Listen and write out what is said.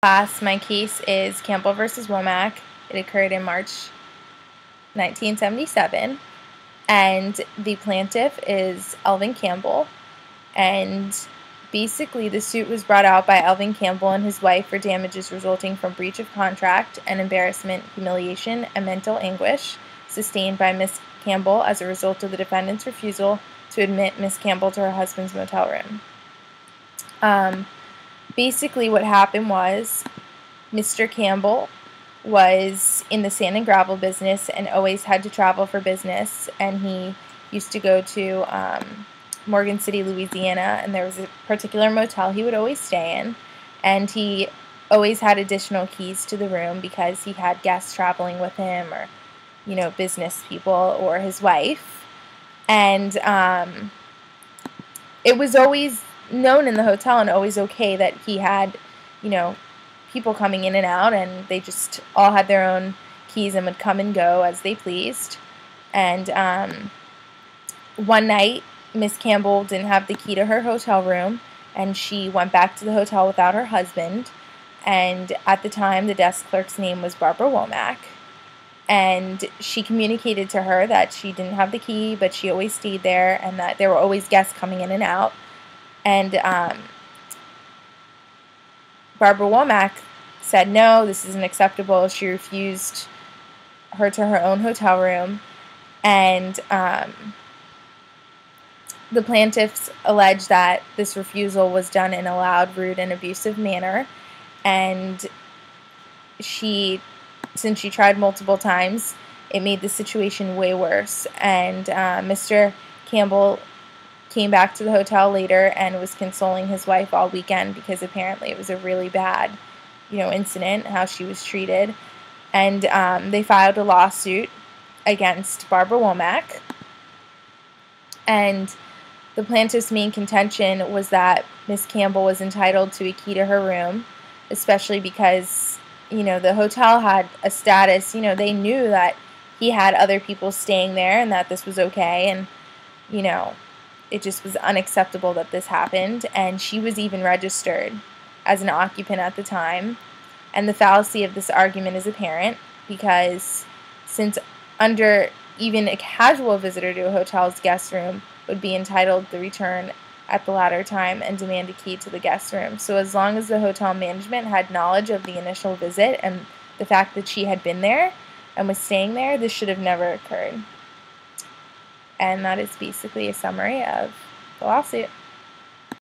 Class, my case is Campbell versus Womack. It occurred in March 1977, and the plaintiff is Elvin Campbell, and basically the suit was brought out by Elvin Campbell and his wife for damages resulting from breach of contract and embarrassment, humiliation, and mental anguish sustained by Miss Campbell as a result of the defendant's refusal to admit Miss Campbell to her husband's motel room. Basically what happened was Mr. Campbell was in the sand and gravel business and always had to travel for business, and he used to go to Morgan City, Louisiana, and there was a particular motel he would always stay in, and he always had additional keys to the room because he had guests traveling with him, or business people, or his wife. And it was always known in the hotel and always okay that he had, people coming in and out, and they just all had their own keys and would come and go as they pleased. And one night, Miss Campbell didn't have the key to her hotel room, and she went back to the hotel without her husband. And at the time, the desk clerk's name was Barbara Womack. And she communicated to her that she didn't have the key, but she always stayed there, and that there were always guests coming in and out. And Barbara Womack said, no, this isn't acceptable. She refused her to her own hotel room. And the plaintiffs alleged that this refusal was done in a loud, rude, and abusive manner. And since she tried multiple times, it made the situation way worse. And Mr. Campbell came back to the hotel later and was consoling his wife all weekend because apparently it was a really bad, incident, how she was treated. And they filed a lawsuit against Barbara Womack. And the plaintiff's main contention was that Miss Campbell was entitled to a key to her room, especially because, the hotel had a status. They knew that he had other people staying there and that this was okay. And, it just was unacceptable that this happened. And she was even registered as an occupant at the time. And the fallacy of this argument is apparent because since under even a casual visitor to a hotel's guest room would be entitled to return at the latter time and demand a key to the guest room. So as long as the hotel management had knowledge of the initial visit and the fact that she had been there and was staying there, this should have never occurred. And that is basically a summary of the lawsuit.